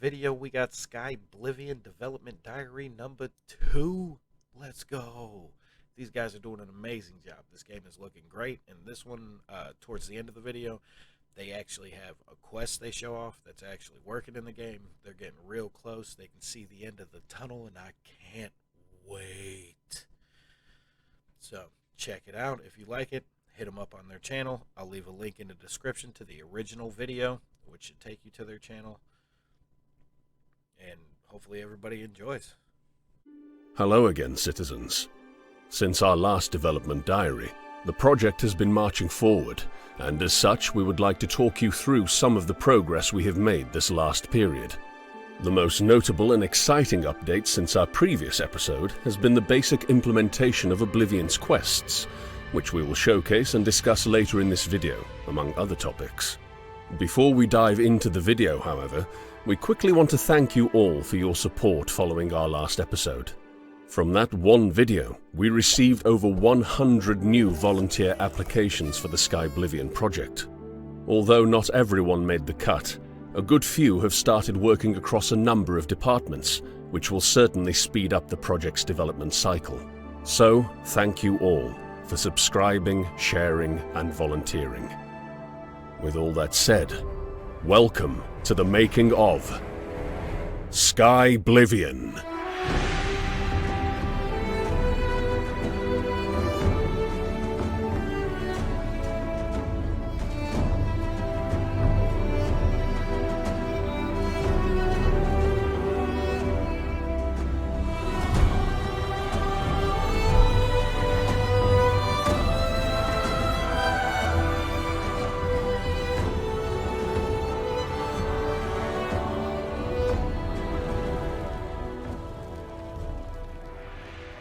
Video, we got Skyblivion Development Diary number 2. Let's go. These guys are doing an amazing job. This game is looking great. And this one, towards the end of the video, they actually have a quest they show off that's actually working in the game. They're getting real close. They can see the end of the tunnel, and I can't wait. So, check it out. If you like it, hit them up on their channel. I'll leave a link in the description to the original video, which should take you to their channel. And hopefully everybody enjoys. Hello again, citizens. Since our last development diary, the project has been marching forward, and as such we would like to talk you through some of the progress we have made this last period. The most notable and exciting update since our previous episode has been the basic implementation of Oblivion's quests, which we will showcase and discuss later in this video, among other topics. Before we dive into the video, however, we quickly want to thank you all for your support following our last episode. From that one video, we received over 100 new volunteer applications for the Skyblivion project. Although not everyone made the cut, a good few have started working across a number of departments, which will certainly speed up the project's development cycle. So, thank you all for subscribing, sharing, and volunteering. With all that said, welcome to the making of Skyblivion.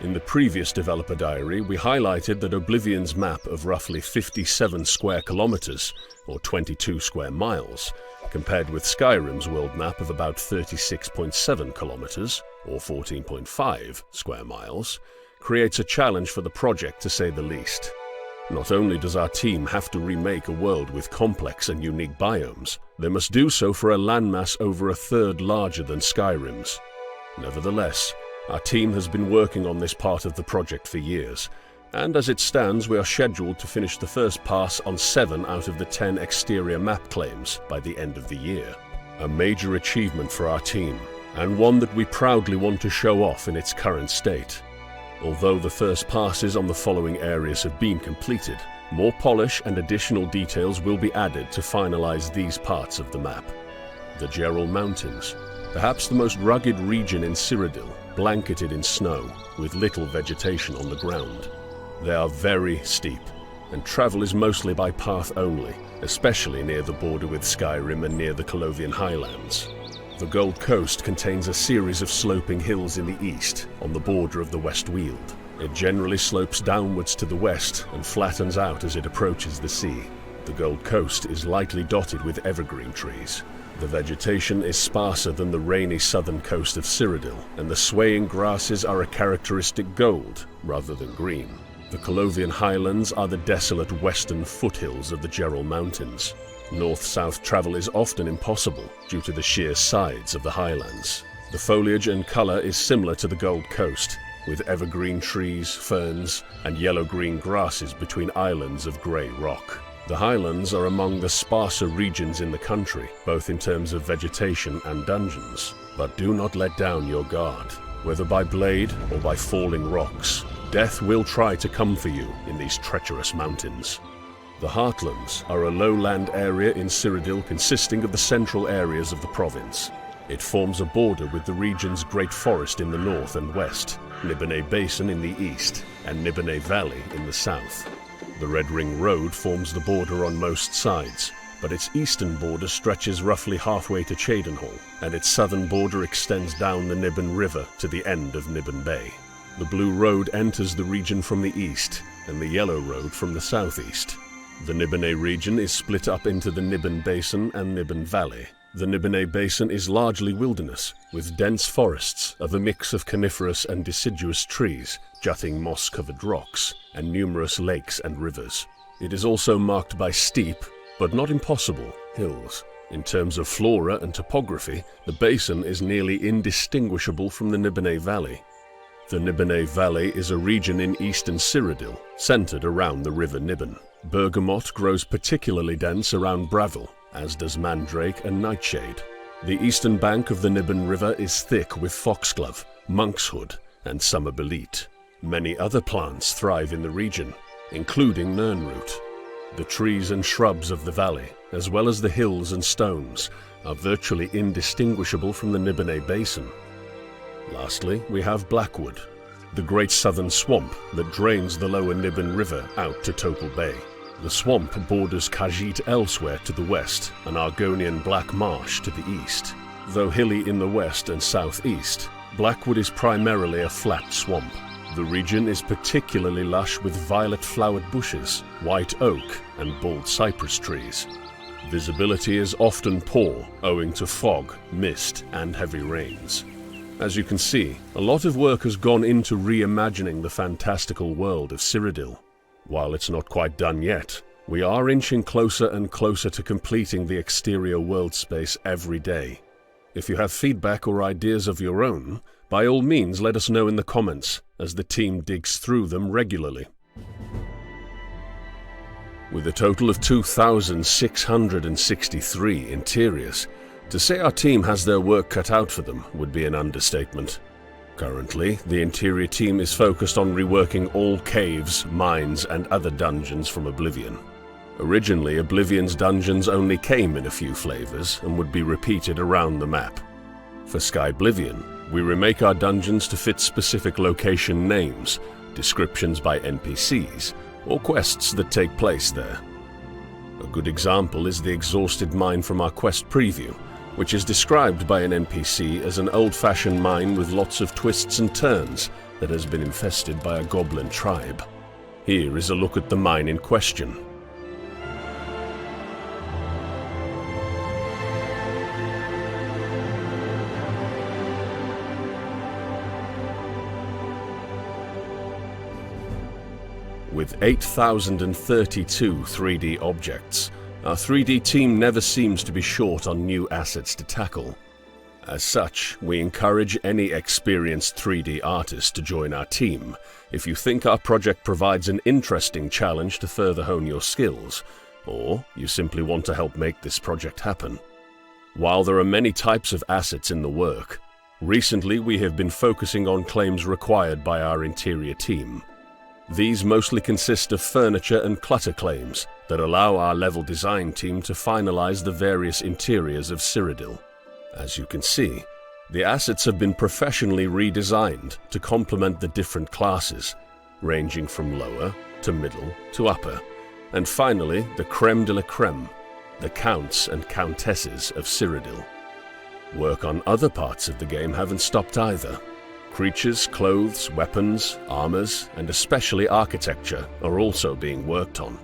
In the previous developer diary, we highlighted that Oblivion's map of roughly 57 square kilometers, or 22 square miles, compared with Skyrim's world map of about 36.7 kilometers, or 14.5 square miles, creates a challenge for the project to say the least. Not only does our team have to remake a world with complex and unique biomes, they must do so for a landmass over a third larger than Skyrim's. Nevertheless, our team has been working on this part of the project for years, and as it stands we are scheduled to finish the first pass on 7 out of the 10 exterior map claims by the end of the year. A major achievement for our team, and one that we proudly want to show off in its current state. Although the first passes on the following areas have been completed, more polish and additional details will be added to finalize these parts of the map. The Jero Mountains, perhaps the most rugged region in Cyrodiil, blanketed in snow, with little vegetation on the ground. They are very steep, and travel is mostly by path only, especially near the border with Skyrim and near the Colovian Highlands. The Gold Coast contains a series of sloping hills in the east, on the border of the West Weald. It generally slopes downwards to the west and flattens out as it approaches the sea. The Gold Coast is lightly dotted with evergreen trees. The vegetation is sparser than the rainy southern coast of Cyrodiil, and the swaying grasses are a characteristic gold rather than green. The Colovian Highlands are the desolate western foothills of the Jero Mountains. North-south travel is often impossible due to the sheer sides of the highlands. The foliage and color is similar to the Gold Coast, with evergreen trees, ferns, and yellow-green grasses between islands of grey rock. The highlands are among the sparser regions in the country, both in terms of vegetation and dungeons. But do not let down your guard. Whether by blade or by falling rocks, death will try to come for you in these treacherous mountains. The Heartlands are a lowland area in Cyrodiil consisting of the central areas of the province. It forms a border with the region's Great Forest in the north and west, Nibene Basin in the east, and Nibene Valley in the south. The Red Ring Road forms the border on most sides, but its eastern border stretches roughly halfway to Cheydinhal, and its southern border extends down the Nibben River to the end of Nibben Bay. The Blue Road enters the region from the east, and the Yellow Road from the southeast. The Nibene region is split up into the Nibben Basin and Nibben Valley. The Nibene Basin is largely wilderness, with dense forests of a mix of coniferous and deciduous trees, jutting moss-covered rocks, and numerous lakes and rivers. It is also marked by steep, but not impossible, hills. In terms of flora and topography, the basin is nearly indistinguishable from the Nibene Valley. The Nibene Valley is a region in eastern Cyrodiil, centered around the river Niben. Bergamot grows particularly dense around Bravil, as does mandrake and nightshade. The eastern bank of the Niben River is thick with foxglove, monkshood, and summer bolete. Many other plants thrive in the region, including nernroot. The trees and shrubs of the valley, as well as the hills and stones, are virtually indistinguishable from the Nibene Basin. Lastly, we have Blackwood, the great southern swamp that drains the lower Niben River out to Topal Bay. The swamp borders Khajiit elsewhere to the west and Argonian Black Marsh to the east. Though hilly in the west and southeast, Blackwood is primarily a flat swamp. The region is particularly lush with violet-flowered bushes, white oak, and bald cypress trees. Visibility is often poor, owing to fog, mist, and heavy rains. As you can see, a lot of work has gone into reimagining the fantastical world of Cyrodiil. While it's not quite done yet, we are inching closer and closer to completing the exterior world space every day. If you have feedback or ideas of your own, by all means let us know in the comments, as the team digs through them regularly. With a total of 2,663 interiors, to say our team has their work cut out for them would be an understatement. Currently, the interior team is focused on reworking all caves, mines, and other dungeons from Oblivion. Originally, Oblivion's dungeons only came in a few flavors and would be repeated around the map. For Skyblivion, we remake our dungeons to fit specific location names, descriptions by NPCs, or quests that take place there. A good example is the exhausted mine from our quest preview, which is described by an NPC as an old-fashioned mine with lots of twists and turns that has been infested by a goblin tribe. Here is a look at the mine in question. With 8,032 3D objects, our 3D team never seems to be short on new assets to tackle. As such, we encourage any experienced 3D artist to join our team if you think our project provides an interesting challenge to further hone your skills, or you simply want to help make this project happen. While there are many types of assets in the work, recently we have been focusing on claims required by our interior team. These mostly consist of furniture and clutter claims that allow our level design team to finalize the various interiors of Cyrodiil. As you can see, the assets have been professionally redesigned to complement the different classes, ranging from lower to middle to upper, and finally the creme de la creme, the counts and countesses of Cyrodiil. Work on other parts of the game haven't stopped either. Creatures, clothes, weapons, armors, and especially architecture are also being worked on.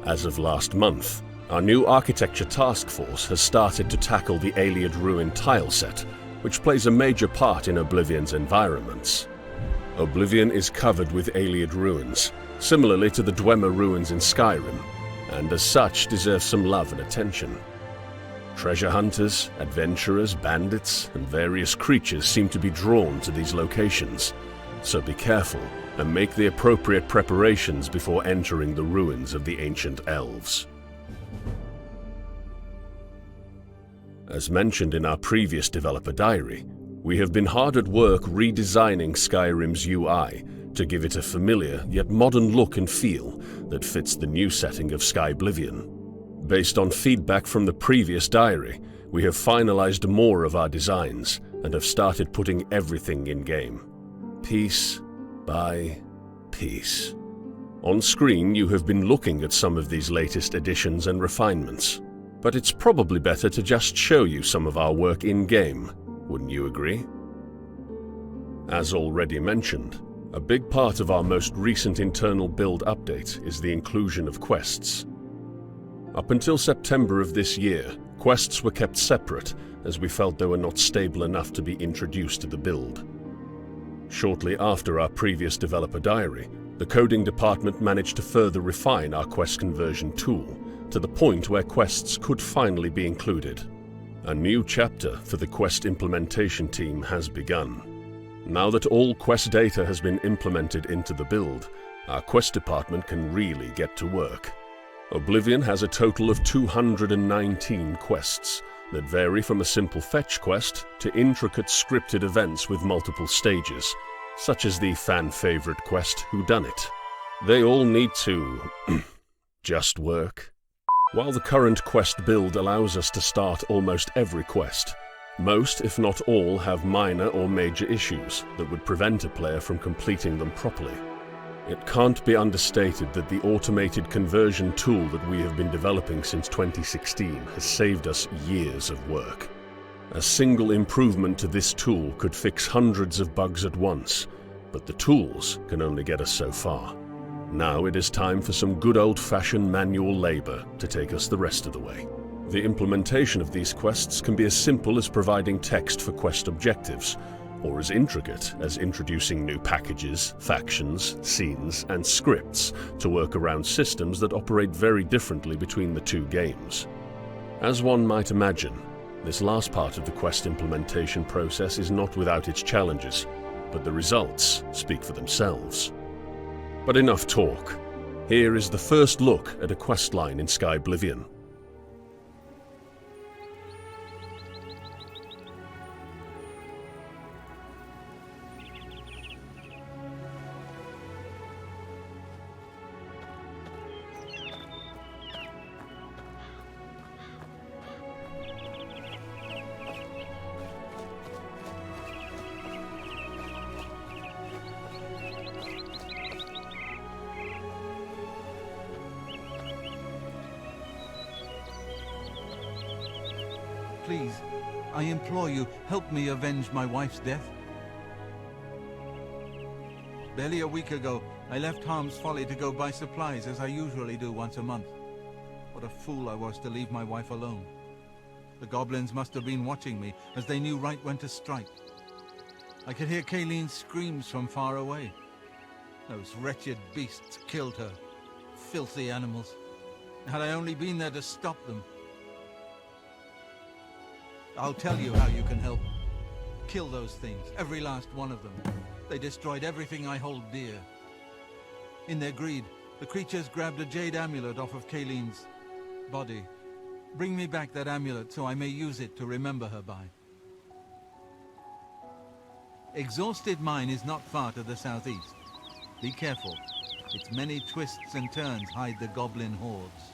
As of last month, our new architecture task force has started to tackle the Ayleid Ruin tile set, which plays a major part in Oblivion's environments. Oblivion is covered with Ayleid ruins, similarly to the Dwemer ruins in Skyrim, and as such deserves some love and attention. Treasure hunters, adventurers, bandits, and various creatures seem to be drawn to these locations, so be careful and make the appropriate preparations before entering the ruins of the ancient elves. As mentioned in our previous developer diary, we have been hard at work redesigning Skyrim's UI to give it a familiar yet modern look and feel that fits the new setting of Skyblivion. Based on feedback from the previous diary, we have finalized more of our designs and have started putting everything in-game, piece by piece. On screen, you have been looking at some of these latest additions and refinements, but it's probably better to just show you some of our work in-game, wouldn't you agree? As already mentioned, a big part of our most recent internal build update is the inclusion of quests. Up until September of this year, quests were kept separate as we felt they were not stable enough to be introduced to the build. Shortly after our previous developer diary, the coding department managed to further refine our quest conversion tool to the point where quests could finally be included. A new chapter for the quest implementation team has begun. Now that all quest data has been implemented into the build, our quest department can really get to work. Oblivion has a total of 219 quests that vary from a simple fetch quest to intricate scripted events with multiple stages, such as the fan-favorite quest Whodunit. They all need to just work. While the current quest build allows us to start almost every quest, most, if not all, have minor or major issues that would prevent a player from completing them properly. It can't be understated that the automated conversion tool that we have been developing since 2016 has saved us years of work. A single improvement to this tool could fix hundreds of bugs at once, but the tools can only get us so far. Now it is time for some good old-fashioned manual labor to take us the rest of the way. The implementation of these quests can be as simple as providing text for quest objectives, or as intricate as introducing new packages, factions, scenes, and scripts to work around systems that operate very differently between the two games. As one might imagine, this last part of the quest implementation process is not without its challenges, but the results speak for themselves. But enough talk. Here is the first look at a questline in Skyblivion. Please, I implore you, help me avenge my wife's death. Barely a week ago, I left Harm's Folly to go buy supplies as I usually do once a month. What a fool I was to leave my wife alone. The goblins must have been watching me, as they knew right when to strike. I could hear Kayleen's screams from far away. Those wretched beasts killed her. Filthy animals. Had I only been there to stop them. I'll tell you how you can help. Kill those things, every last one of them. They destroyed everything I hold dear. In their greed, the creatures grabbed a jade amulet off of Kayleen's body. Bring me back that amulet so I may use it to remember her by. Exhausted Mine is not far to the southeast. Be careful. Its many twists and turns hide the goblin hordes.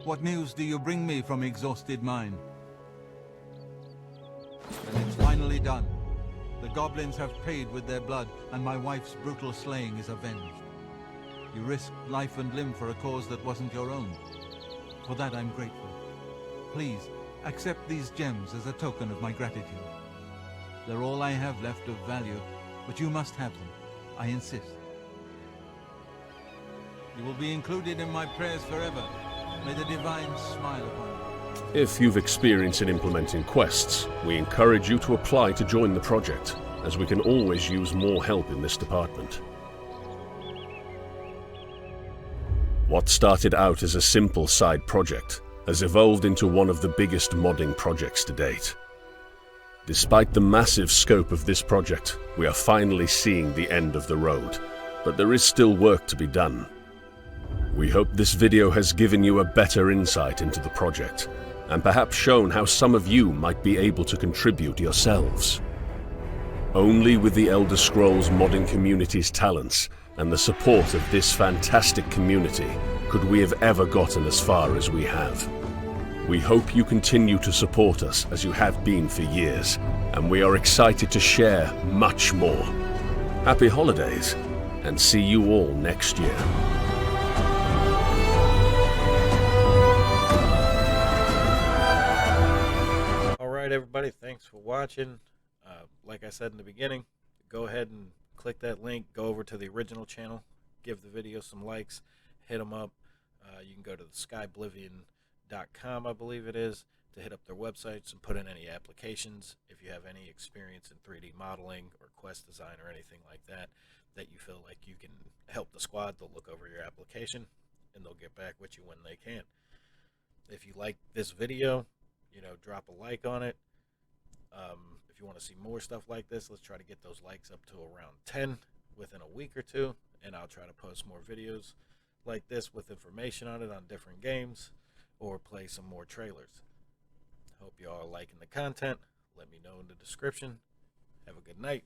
What news do you bring me from exhausted mine? Then it's finally done. The goblins have paid with their blood, and my wife's brutal slaying is avenged. You risked life and limb for a cause that wasn't your own. For that I'm grateful. Please, accept these gems as a token of my gratitude. They're all I have left of value, but you must have them. I insist. You will be included in my prayers forever. May the divines smile upon you. If you've experience in implementing quests, we encourage you to apply to join the project, as we can always use more help in this department. What started out as a simple side project has evolved into one of the biggest modding projects to date. Despite the massive scope of this project, we are finally seeing the end of the road, but there is still work to be done. We hope this video has given you a better insight into the project, and perhaps shown how some of you might be able to contribute yourselves. Only with the Elder Scrolls modding community's talents and the support of this fantastic community could we have ever gotten as far as we have. We hope you continue to support us as you have been for years, and we are excited to share much more. Happy holidays, and see you all next year. Alright everybody, thanks for watching. Like I said in the beginning, go ahead and click that link, go over to the original channel, give the video some likes, hit them up. You can go to the Skyblivion.com, I believe it is, to hit up their websites and put in any applications. If you have any experience in 3D modeling or quest design or anything like that, that you feel like you can help the squad, they'll look over your application and they'll get back with you when they can. If you like this video, drop a like on it. If you want to see more stuff like this, let's try to get those likes up to around 10 within a week or two, and I'll try to post more videos like this with information on it on different games, or play some more trailers. Hope you all are liking the content. Let me know in the description. Have a good night.